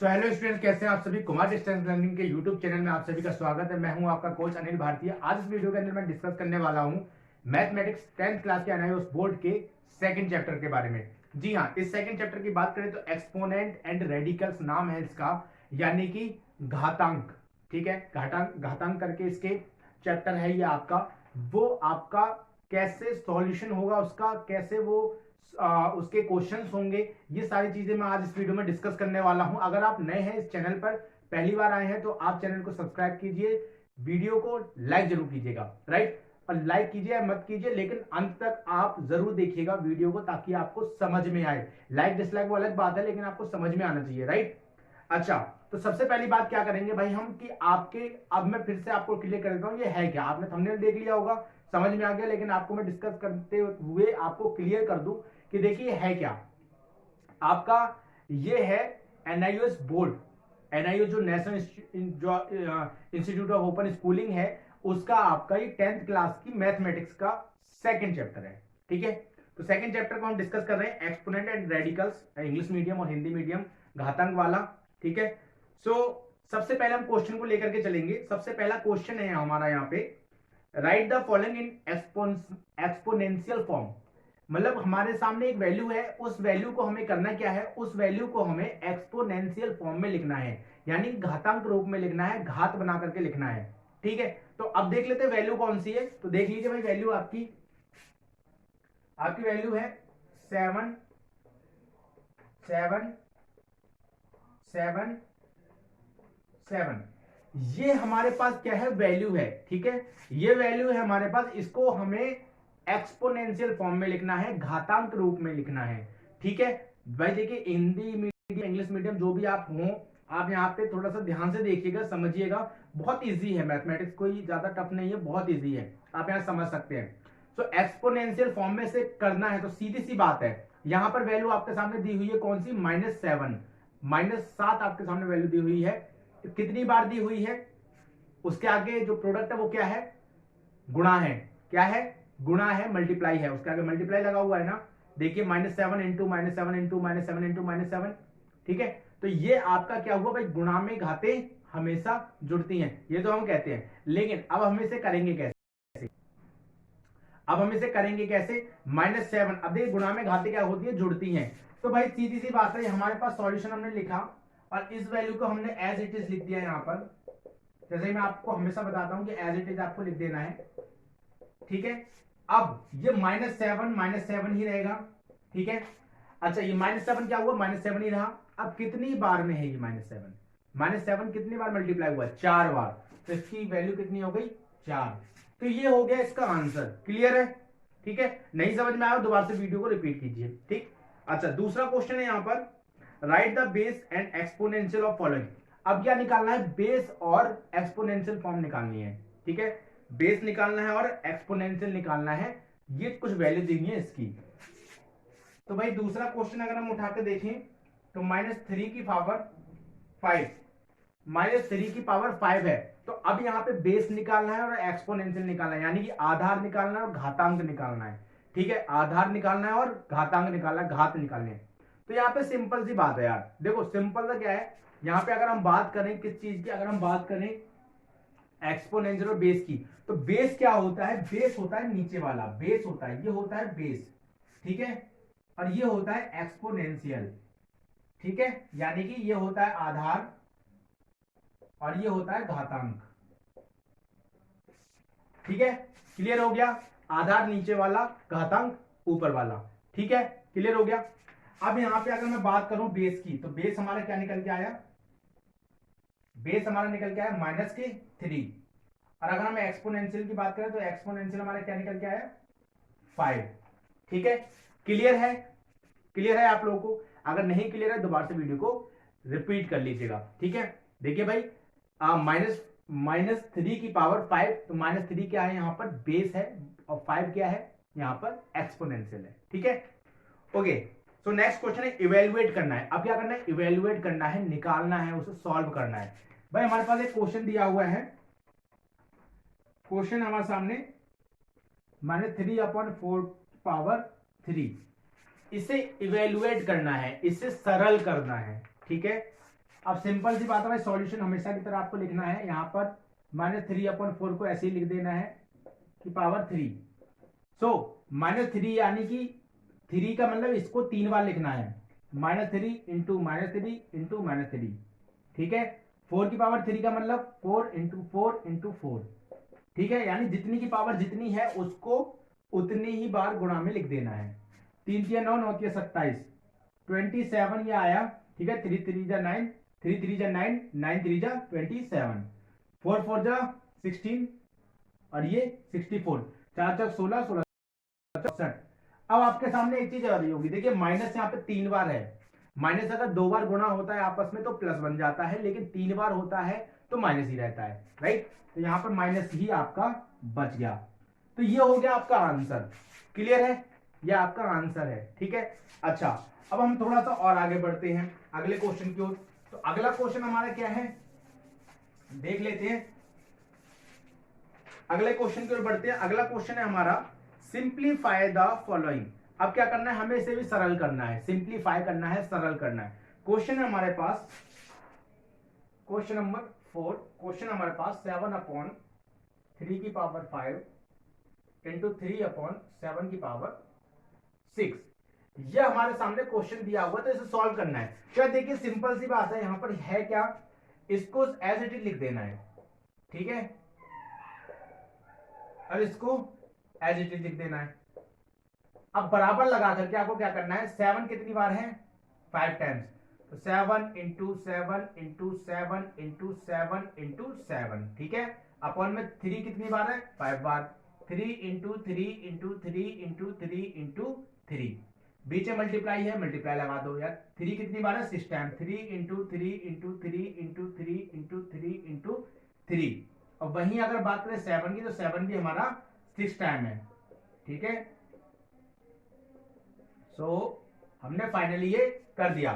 So hello students, कैसे हैं आप सभी। कुमार डिस्टेंस लर्निंग के यूट्यूब चैनल में आप सभी का स्वागत है। मैं हूं आपका कोच अनिल भारतीय। आज इस वीडियो के अंदर मैं डिस्कस करने वाला हूं मैथमेटिक्स 10th क्लास के एनआईओएस बोर्ड के सेकंड चैप्टर के बारे में। जी हाँ, इस सेकंड चैप्टर की बात करें तो एक्सपोनेंट एंड रेडिकल्स नाम है इसका, यानी कि घातांक। ठीक है, घातांक घातांक करके इसके चैप्टर है ये आपका। वो आपका कैसे सॉल्यूशन होगा उसका, कैसे वो उसके क्वेश्चंस होंगे, ये सारी चीजें मैं आज इस वीडियो में डिस्कस करने वाला हूं। अगर आप नए हैं इस चैनल पर, पहली बार आए हैं, तो आप चैनल को सब्सक्राइब कीजिए, वीडियो को लाइक जरूर कीजिएगा, राइट। और लाइक कीजिए मत कीजिए, लेकिन अंत तक आप जरूर देखिएगा वीडियो को, ताकि आपको समझ में आए। लाइक डिसलाइक वो अलग बात है, लेकिन आपको समझ में आना चाहिए, राइट। अच्छा, तो सबसे पहली बात क्या करेंगे भाई हम, कि आपके, अब मैं फिर से आपको क्लियर कर देता हूं ये है क्या। आपने थंबनेल देख लिया होगा, समझ में आ गया, लेकिन आपको मैं डिस्कस करते हुए आपको क्लियर कर दूं कि देखिए है क्या आपका। ये है एनआईओएस बोर्ड। एनआईओ जो national institute of open schooling है, उसका आपका ये 10th क्लास की मैथमेटिक्स का सेकंड चैप्टर है। ठीक है, तो सेकंड चैप्टर को हम डिस्कस कर रहे हैं, exponent and radicals, English medium और हिंदी मीडियम, घातांक वाला। ठीक है, सो सबसे पहले हम क्वेश्चन को लेकर के चलेंगे। सबसे पहला क्वेश्चन है हमारा यहाँ पे, right the following in exponential form. मतलब हमारे सामने एक वैल्यू है, उस वैल्यू को हमें करना क्या है, उस वैल्यू को हमें एक्सपोनेंशियल फॉर्म में लिखना है, यानी घातांक रूप में लिखना है, घात बना करके लिखना है। ठीक है, तो अब देख लेते हैं वैल्यू कौन सी है। तो देख लीजिए भाई, वैल्यू आपकी आपकी वैल्यू है 7 7 7 7। ये हमारे पास क्या है, वैल्यू है। ठीक है, ये वैल्यू है हमारे पास, इसको हमें एक्सपोनेंशियल फॉर्म में लिखना है, घातांक रूप में लिखना है। ठीक है भाई, देखिए हिंदी मीडियम इंग्लिश मीडियम जो भी आप हो, आप यहाँ पे थोड़ा सा ध्यान से देखिएगा, समझिएगा। बहुत इजी है मैथमेटिक्स, कोई ज्यादा टफ नहीं है, बहुत इजी है, आप यहाँ समझ सकते हैं। तो एक्सपोनेंशियल फॉर्म में से करना है तो सीधी सी बात है, यहां पर वैल्यू आपके सामने दी हुई है कौन सी, -7। -7 आपके सामने वैल्यू दी हुई है। कितनी बार दी हुई है, उसके आगे जो प्रोडक्ट है वो क्या है, गुणा है। क्या है, गुणा है, मल्टीप्लाई है, उसके आगे मल्टीप्लाई लगा हुआ है ना। देखिए -7 इंटू -7 इंटू -7 इंटू -7। ठीक है, तो ये आपका क्या हुआ भाई, गुणा में घाते हमेशा जुड़ती हैं, ये तो हम कहते हैं। लेकिन अब हम इसे करेंगे कैसे, अब हम इसे करेंगे कैसे, -7। अब देखिए गुणा में घाते क्या होती है, जुड़ती हैं। तो भाई सीधी सी बात है, हमारे पास सॉल्यूशन हमने लिखा और इस वैल्यू को हमने एज इट इज लिख दिया यहाँ पर। जैसे मैं आपको हमेशा बताता हूं कि एज इट इज आपको लिख देना है। ठीक है, अब ये -7 ही रहेगा। ठीक है, अच्छा ये -7 क्या हुआ, -7 ही रहा। अब कितनी बार में है ये -7 कितनी बार मल्टीप्लाई हुआ, 4 बार। तो इसकी वैल्यू कितनी हो गई, 4। तो ये हो गया इसका आंसर। क्लियर है, ठीक है। नहीं समझ में आया दोबारा से वीडियो को रिपीट कीजिए। ठीक, अच्छा दूसरा क्वेश्चन है यहां पर, right the base and exponential of following. अब क्या निकालना है, बेस और एक्सपोनेंशियल फॉर्म निकालनी है। ठीक है, बेस निकालना है और एक्सपोनेंशियल निकालना है, ये कुछ वैल्यू देनी है इसकी। तो भाई दूसरा क्वेश्चन अगर हम उठा के देखें तो -3 की पावर 5, -3 की पावर 5 है। तो अब यहां पे बेस निकालना है और एक्सपोनेंशियल निकालना है, यानी कि आधार निकालना है और घातांक निकालना है। ठीक है, आधार निकालना है और घातांक निकालना है, घात निकालने हैं। तो यहाँ पे सिंपल सी बात है यार, देखो सिंपल सा क्या है, यहाँ पे अगर हम बात करें किस चीज की, अगर हम बात करें एक्सपोनेंशियल और बेस की, तो बेस क्या होता है, बेस होता है नीचे वाला, बेस होता है, ये होता है बेस। ठीक है, और ये होता है एक्सपोनेंशियल। ठीक है, यानी कि ये होता है आधार और ये होता है घातांक। ठीक है, क्लियर हो गया, आधार नीचे वाला, घातांक ऊपर वाला। ठीक है, क्लियर हो गया। अब यहां पे अगर मैं बात करूं बेस की, तो बेस हमारा क्या निकल के आया, बेस हमारा निकल के आया -3। और अगर हम एक्सपोनेंशियल की बात करें तो एक्सपोनेंशियल हमारा क्या निकल के आया, 5। ठीक है, क्लियर है, क्लियर है आप लोगों को। अगर नहीं क्लियर है दोबारा से वीडियो को रिपीट कर लीजिएगा। ठीक है, देखिए भाई -3 की पावर 5, तो -3 क्या है, यहां पर बेस है, और 5 क्या है, यहां पर एक्सपोनेंशियल है। ठीक है, ओके। सो नेक्स्ट क्वेश्चन है, इवेल्युएट करना है। अब क्या करना है, इवेल्युएट करना है, निकालना है, उसे सॉल्व करना है। भाई हमारे पास एक क्वेश्चन दिया हुआ है, क्वेश्चन हमारे सामने -3/4 पावर 3, इसे इवेल्युएट करना है, इसे सरल करना है। ठीक है, अब सिंपल सी बात है भाई, सॉल्यूशन हमेशा की तरह आपको लिखना है यहाँ पर -3/4 को ऐसे ही लिख देना है कि पावर 3। सो -3 यानी कि 3 का मतलब इसको 3 बार लिखना है, -3 इंटू -3 इंटू -3, ठीक है। 4 की पावर 3 का मतलब 4 इंटू 4 इंटू 4, ठीक है। यानी जितनी की पावर जितनी है उसको उतनी ही बार गुणा में लिख देना है। 3 3 9 9 27, 27 ये आया, ठीक है। 3 3 जा 9, 3 3 जा 9, 9 3 जा 27, 4 4 जा 16 और ये 64, 4 4 16 16 64। अब आपके सामने एक चीज आ रही होगी, देखिए माइनस यहाँ पे 3 बार है। माइनस अगर 2 बार गुणा होता है आपस में तो प्लस बन जाता है, लेकिन 3 बार होता है तो माइनस ही रहता है, राइट। तो यहाँ पर माइनस ही आपका बच गया। तो ये हो गया आपका आंसर। क्लियर है, ये आपका आंसर है, ठीक है। अच्छा, अब हम थोड़ा सा और आगे बढ़ते हैं अगले क्वेश्चन की ओर। तो अगला क्वेश्चन हमारा क्या है देख लेते हैं। अगले क्वेश्चन की ओर बढ़ते हैं। अगला क्वेश्चन है हमारा सिंप्लीफाई द फॉलोइंग। अब क्या करना है, हमें इसे भी सरल करना है, सिंप्लीफाई करना है, सरल करना है। क्वेश्चन है हमारे पास क्वेश्चन नंबर 4। क्वेश्चन हमारे पास 7/3 की पावर 5 इंटू 3/7 की पावर 6। यह हमारे सामने क्वेश्चन दिया हुआ, तो इसे सॉल्व करना है। क्या देखिए सिंपल सी बात है, यहां पर है क्या, इसको एज इट इज लिख देना है, ठीक है। अब इसको एज इट इज लिख देना है। अब बराबर लगा करके आपको क्या करना है, 7 कितनी बार है, 5 टाइम्स। तो 7 इंटू 7 इंटू 7 इंटू 7 इंटू 7, ठीक है। अपॉन में 3 कितनी बार है, 5 बार। 3 इंटू 3 इंटू 3 इंटू 3 इंटू 3, बीच में मल्टीप्लाई है, मल्टीप्लाई लगा दो यार। 3 कितनी बार है, 6 time. 3 into 3 into 3 into 3 into 3 into 3। और वहीं अगर बात करें 7 की, तो 7 भी हमारा 6 टाइम है, ठीक है। सो हमने फाइनली ये कर दिया।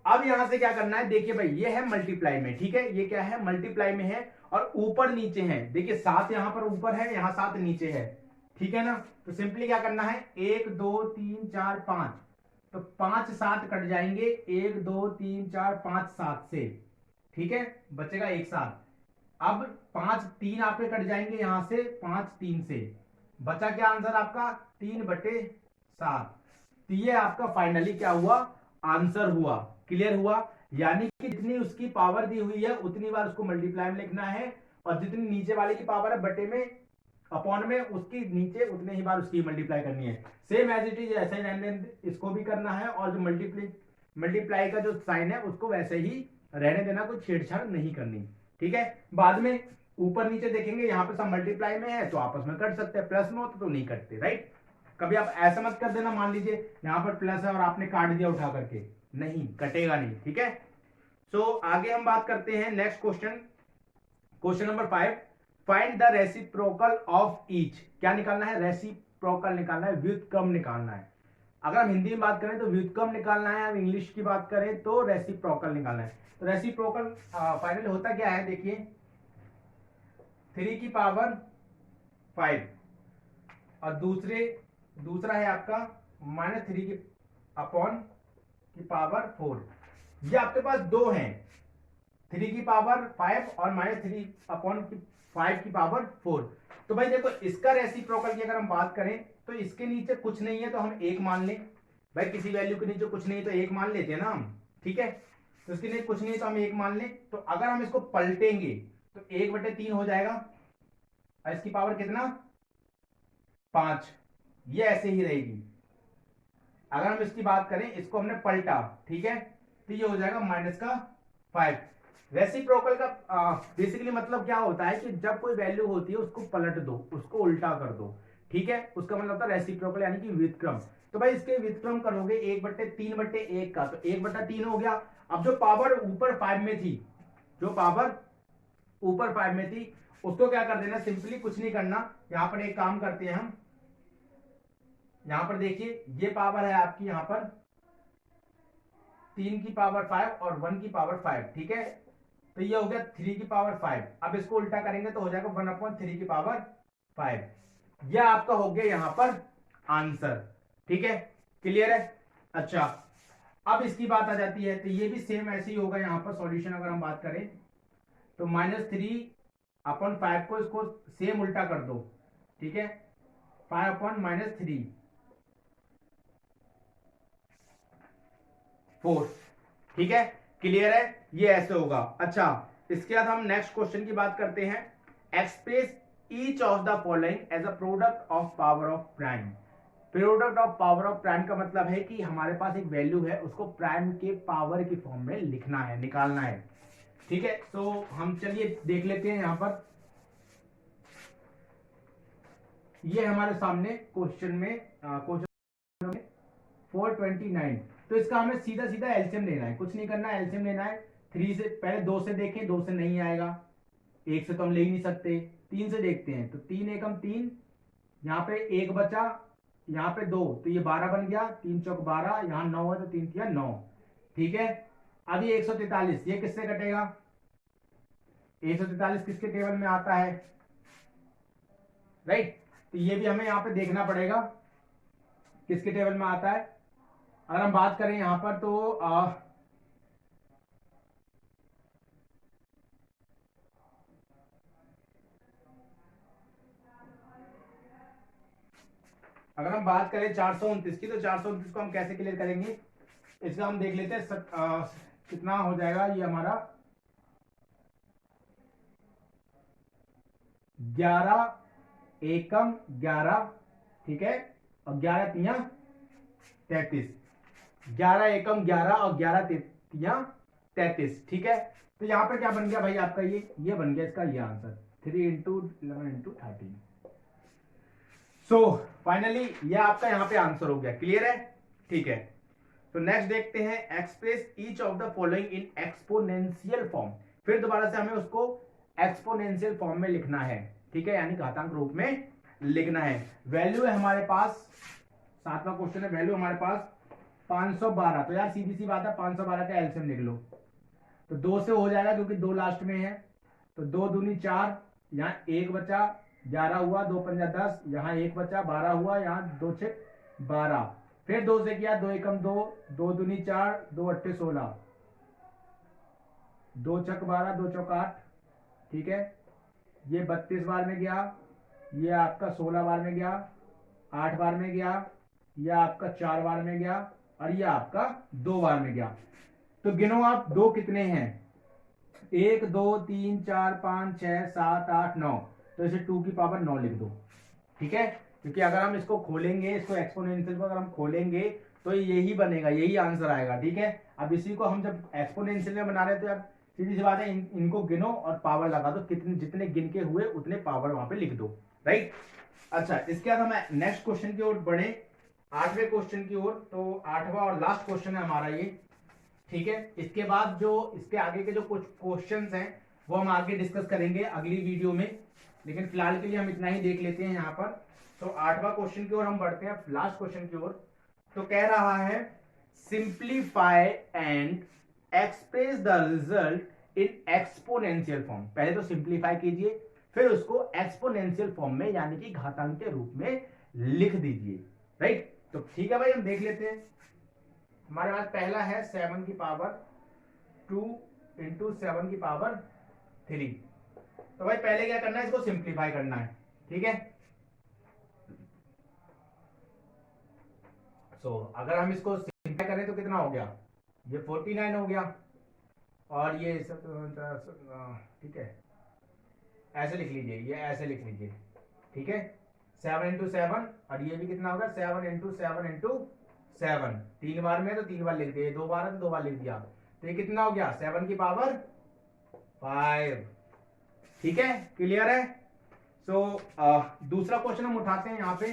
अब यहां से क्या करना है, देखिए भाई ये है मल्टीप्लाई में, ठीक है। ये क्या है, मल्टीप्लाई में है और ऊपर नीचे है। देखिए 7 यहां पर ऊपर है, यहां 7 नीचे है, ठीक है ना। तो सिंपली क्या करना है, 1 2 3 4 5, तो 5 7 कट जाएंगे, 1 2 3 4 5 7 से, ठीक है। बचेगा 1 7। अब 5 3 आपके कट जाएंगे यहां से, 5 3 से बचा क्या आंसर आपका, 3/7। तो ये आपका फाइनली क्या हुआ, आंसर हुआ। क्लियर हुआ, यानी कि जितनी उसकी पावर दी हुई है उतनी बार उसको मल्टीप्लाई में लिखना है, और जितनी नीचे वाले की पावर है बटे में अपॉन में उसकी नीचे उतने ही बार उसकी मल्टीप्लाई करनी है। सेम एज इट इज ऐसे ही इसको भी करना है, और जो मल्टीप्लाई का जो साइन है उसको वैसे ही रहने देना, कोई छेड़छाड़ नहीं करनी, ठीक है। बाद में ऊपर नीचे देखेंगे, यहाँ पे सब मल्टीप्लाई में है तो आपस में कट सकते हैं, प्लस में होता तो नहीं कटते, राइट। कभी आप ऐसा मत कर देना, मान लीजिए यहां पर प्लस है और आपने काट दिया उठा करके, नहीं कटेगा नहीं, ठीक है। सो आगे हम बात करते हैं next question. Question number 5, find the reciprocal of each. क्या निकालना है, रेसिप्रोकल निकालना है, व्युत्क्रम निकालना है। अगर हम हिंदी में बात करें तो व्युत्क्रम निकालना है, अब इंग्लिश की बात करें तो रेसिप्रोकल निकालना है। तो रेसिप्रोकल फाइनल होता क्या है, देखिए 3 की पावर 5 और दूसरा है आपका -3 की अपॉन की पावर 4। ये आपके पास दो हैं, 3 की पावर 5 और -3 अपॉन की 5 की पावर 4। तो भाई देखो इसका रेसिप्रोकल की अगर हम बात करें तो इसके नीचे कुछ नहीं है तो हम 1 मान लें। भाई किसी वैल्यू के नीचे कुछ नहीं है तो 1 मान लेते हैं ना हम, ठीक है। तो इसके नीचे कुछ नहीं है तो हम 1 मान लें। तो अगर हम इसको पलटेंगे तो 1/3 हो जाएगा, और इसकी पावर कितना, 5। ये ऐसे ही रहेगी। अगर हम इसकी बात करें, इसको हमने पलटा, ठीक है, तो ये हो जाएगा -5। रेसिप्रोकल का बेसिकली मतलब क्या होता है कि जब कोई वैल्यू होती है उसको पलट दो, उसको उल्टा कर दो, ठीक है। उसका मतलब होता है रेसिप्रोकल यानी कि व्युत्क्रम। तो भाई इसके व्युत्क्रम करोगे 1/3/1 का, तो 1/3 हो गया। अब जो पावर ऊपर 5 में थी, जो पावर ऊपर 5 में थी उसको क्या कर देना, सिंपली कुछ नहीं करना। यहां पर एक काम करते हैं हम, यहां पर देखिए ये पावर है आपकी यहां पर 3 की पावर 5 और 1 की पावर 5, ठीक है। तो ये हो गया 3 की पावर 5। अब इसको उल्टा करेंगे तो हो जाएगा 1/3 की पावर 5। यह आपका हो गया यहां पर आंसर, ठीक है। क्लियर है। अच्छा अब इसकी बात आ जाती है, तो ये भी सेम ऐसे ही होगा यहाँ पर सॉल्यूशन अगर हम बात करें तो -3/5 को इसको सेम उल्टा कर दो, ठीक है, 5/-3 4, ठीक है, क्लियर है, ये ऐसे होगा। अच्छा, इसके बाद हम नेक्स्ट क्वेश्चन की बात करते हैं। Express each of the following as a product of power of prime. Product of power of prime का मतलब है कि हमारे पास एक वैल्यू है, उसको प्राइम के पावर की फॉर्म में लिखना है, निकालना है, ठीक है। तो हम चलिए देख लेते हैं यहां पर, ये हमारे सामने क्वेश्चन में 429, तो इसका हमें सीधा सीधा एलसीएम लेना है, कुछ नहीं करना है, एलसीएम लेना है। 3 से पहले 2 से देखें, 2 से नहीं आएगा, 1 से तो हम ले ही नहीं सकते, 3 से देखते हैं, तो 3 एकम 3, यहाँ पे 1 बचा, यहाँ पे 2, तो ये 12 बन गया, 3 चौक 12, यहाँ 9 है तो 3 तिया 9, ठीक है। अब ये 143, ये किससे कटेगा, 143 किसके टेबल में आता है, राइट, तो ये भी हमें यहाँ पे देखना पड़ेगा किसके टेबल में आता है। अगर हम बात करें यहां पर तो अगर हम बात करें 429 की, तो 429 को हम कैसे क्लियर करेंगे, इसका हम देख लेते हैं। कितना हो जाएगा ये हमारा 11 एकम 11, ठीक है, और 11 तिया 33, 11 एकम 11 और 11 तिया 33, ठीक है। तो यहां पर क्या बन गया भाई आपका, ये बन गया इसका ये आंसर, 3 × 11 × 13। सो फाइनली ये आपका यहां पे आंसर हो गया, क्लियर है, ठीक है। तो नेक्स्ट देखते हैं, express each of the following in exponential form. फिर दोबारा से हमें उसको एक्सपोनेंशियल फॉर्म में लिखना है, ठीक है, यानी घातांक रूप में लिखना है। वैल्यू है हमारे पास, 7वां क्वेश्चन है, वैल्यू हमारे पास 512, तो यार सीधी सी बात है, 512 का एलसीएम लिख लो, तो 2 से हो जाएगा क्योंकि 2 लास्ट में है, तो 2 दूनी 4, यहाँ 1 बचा, 11 हुआ, 2 पंजा 10, यहाँ 1 बचा, 12 हुआ, यहाँ 2 6 12, फिर 2 से किया, 2 एकम 2, 2 दूनी 4, 2 अट्ठे 16, 2 छक 12, 2 चौक 8, ठीक है, ये 32 बार में गया, ये आपका 16 बार में गया, 8 बार में गया, यह आपका 4 बार में गया, और यह आपका 2 बार में गया। तो गिनो आप 2 कितने हैं, 1 2 3 4 5 6 7 8 9, तो इसे 2 की पावर 9 लिख दो, ठीक है, क्योंकि अगर हम इसको खोलेंगे, इसको एक्सपोनेंशियल को अगर हम खोलेंगे तो यही बनेगा, यही आंसर आएगा, ठीक है। अब इसी को हम जब एक्सपोनेंशियल में बना रहे हैं तो यार सीधी सी बात है, इनको गिनो और पावर लगा दो, कितने जितने गिन के हुए उतने पावर वहां पे लिख दो, राइट। अच्छा, इसके बाद हम नेक्स्ट क्वेश्चन की ओर बढ़े, 8वें क्वेश्चन की ओर। तो 8वां और लास्ट क्वेश्चन है हमारा ये, ठीक है। इसके बाद जो इसके आगे के जो कुछ क्वेश्चंस हैं वो हम आगे डिस्कस करेंगे अगली वीडियो में, लेकिन फिलहाल के लिए हम इतना ही देख लेते हैं यहाँ पर। तो 8वां क्वेश्चन की ओर हम बढ़ते हैं, लास्ट क्वेश्चन की ओर। तो कह रहा है simplify and express the result in exponential form. पहले तो सिंप्लीफाई कीजिए, फिर उसको एक्सपोनेंशियल फॉर्म में यानी कि घातांक के रूप में लिख दीजिए, राइट। तो ठीक है भाई, हम देख लेते हैं। हमारे पास पहला है 7 की पावर 2 × 7 की पावर 3। तो भाई पहले क्या करना है, इसको सिंप्लीफाई करना है, ठीक है। सो अगर हम इसको सिंप्लीफाई करें तो कितना हो गया, ये 49 हो गया, और ये सब ठीक है, ऐसे लिख लीजिए, ये ऐसे लिख लीजिए, ठीक है। 7 × 7, और ये भी कितना होगा, 7 × 7 × 7, 3 बार में तो 3 बार लिख दिया, 2 बार है तो 2 बार लिख दिया, तो ये कितना हो गया, 7 की पावर 5, ठीक है, क्लियर है। सो दूसरा क्वेश्चन हम उठाते हैं यहाँ पे,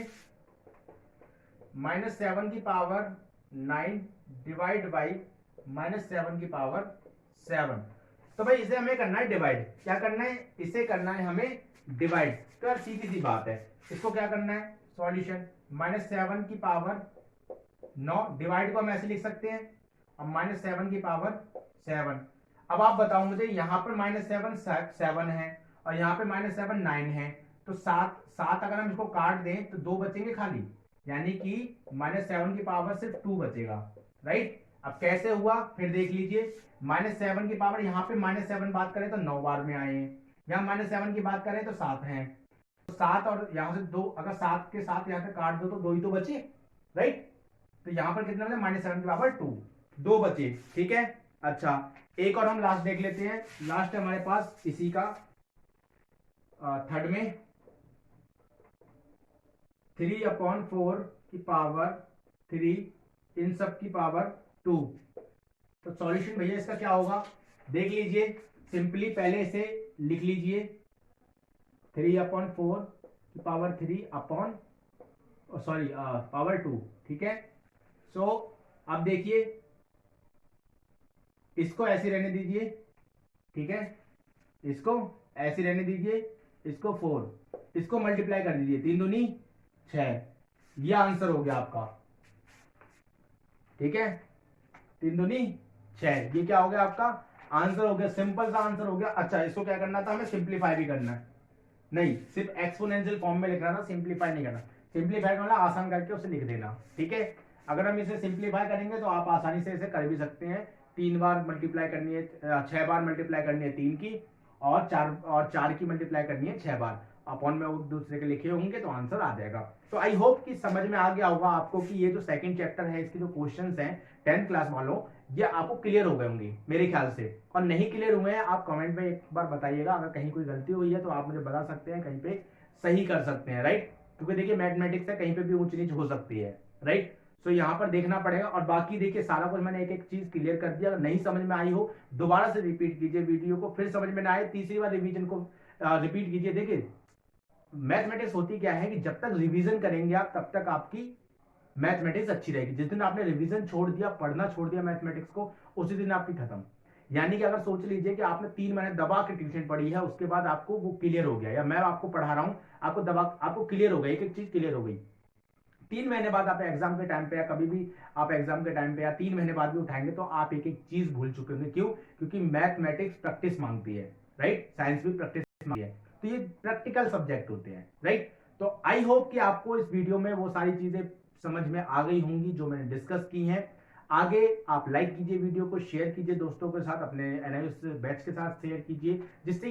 -7 की पावर 9 डिवाइड बाई -7 की पावर 7। तो भाई इसे हमें करना है डिवाइड, क्या करना है, इसे करना है हमें डिवाइड। तो यार सीधी सी बात है, इसको क्या करना है, सॉल्यूशन, -7 की पावर 9 डिवाइड को हम ऐसे लिख सकते हैं, अब -7 की पावर 7। अब आप बताओ मुझे, यहां पर -7 7 है और यहाँ पे -7 9 है, तो 7 अगर हम इसको काट दें तो 2 बचेंगे खाली, यानी कि -7 की पावर सिर्फ 2 बचेगा, राइट। अब कैसे हुआ फिर देख लीजिए, -7 की पावर, यहाँ पे -7 बात करें तो 9 बार में आए हैं, यहाँ -7 की बात करें तो 7 हैं, तो 7 और यहाँ से 2, अगर 7 के साथ यहाँ से काट दो तो 2 ही तो बचे, राइट। तो यहाँ पर कितना बचा, -7 की पावर 2, 2 बचे, ठीक है। अच्छा एक और हम लास्ट देख लेते हैं, लास्ट हमारे पास इसी का थर्ड में 3/4 की पावर 3 इन सब की पावर 2। तो सॉल्यूशन भैया इसका क्या होगा, देख लीजिए, सिंपली पहले इसे लिख लीजिए, 3/4 की पावर 3 अपॉन सॉरी पावर 2, ठीक है। सो अब देखिए इसको ऐसे रहने दीजिए, ठीक है, इसको ऐसे रहने दीजिए, इसको 4, इसको मल्टीप्लाई कर दीजिए, 3 दूनी 6, यह आंसर हो गया आपका, ठीक है, 3 दूनी 6, ये क्या हो गया आपका आंसर हो गया, सिंपल सा आंसर हो गया। अच्छा इसको क्या करना था, हमें सिंप्लीफाई भी करना है, नहीं सिर्फ एक्सपोनेंशियल फॉर्म में लिखना था, सिंप्लीफाई नहीं करना, सिंप्लीफाई करना आसान करके उसे लिख देना, ठीक है। अगर हम इसे सिंप्लीफाई करेंगे तो आप आसानी से इसे कर भी सकते हैं, 3 बार मल्टीप्लाई करनी है, 6 बार मल्टीप्लाई करनी है 3 की, और 4 की मल्टीप्लाई करनी है 6 बार, अपॉन में वो दूसरे के लिखे होंगे तो आंसर आ जाएगा। तो आई होप कि समझ में आ गया होगा आपको कि ये जो सेकंड चैप्टर है इसके जो क्वेश्चंस हैं 10th क्लास वालों, ये आपको क्लियर हो गए होंगे मेरे ख्याल से, और नहीं क्लियर हुए हैं आप कमेंट में एक बार बताइएगा, अगर कहीं कोई गलती हुई है तो आप मुझे बता सकते हैं, कहीं पे सही कर सकते हैं, राइट, क्योंकि देखिए मैथमेटिक्स है कहीं पे भी ऊंच नीच हो सकती है, राइट। सो यहाँ पर देखना पड़ेगा, और बाकी देखिए सारा कुछ मैंने एक एक चीज क्लियर कर दिया, अगर नहीं समझ में आई हो दोबारा से रिपीट कीजिए वीडियो को, फिर समझ में ना आए तीसरी बार रिवीजन को रिपीट कीजिए। देखिए मैथमेटिक्स होती क्या है कि जब तक रिवीजन करेंगे आप तब तक आपकी मैथमेटिक्स अच्छी रहेगी, जिस दिन आपने रिवीजन छोड़ दिया, पढ़ना छोड़ दिया मैथमेटिक्स को, उसी दिन आपकी खत्म। यानी कि अगर सोच लीजिए कि आपने 3 महीने दबा के ट्यूशन पढ़ी है, उसके बाद आपको वो क्लियर हो गया, या मैं आपको पढ़ा रहा हूं आपको दबा, आपको क्लियर हो गया, एक एक चीज क्लियर हो गई, 3 महीने बाद आप एग्जाम के टाइम पे या कभी भी आप एग्जाम के टाइम पे या 3 महीने बाद भी उठाएंगे तो आप एक एक चीज भूल चुके होंगे, क्यों, क्योंकि मैथमेटिक्स प्रैक्टिस मांगती है, राइट, साइंस भी प्रैक्टिस मांगती है, तो ये प्रैक्टिकल सब्जेक्ट होते हैं, राइट। तो आई होप कि आपको इस वीडियो में वो सारी चीजें समझ में आ गई होंगी जो मैंने डिस्कस की हैं। आगे आप लाइक कीजिए, वीडियो को शेयर कीजिए दोस्तों के साथ, अपने एनालिसिस बैच के साथ शेयर कीजिए, जिससे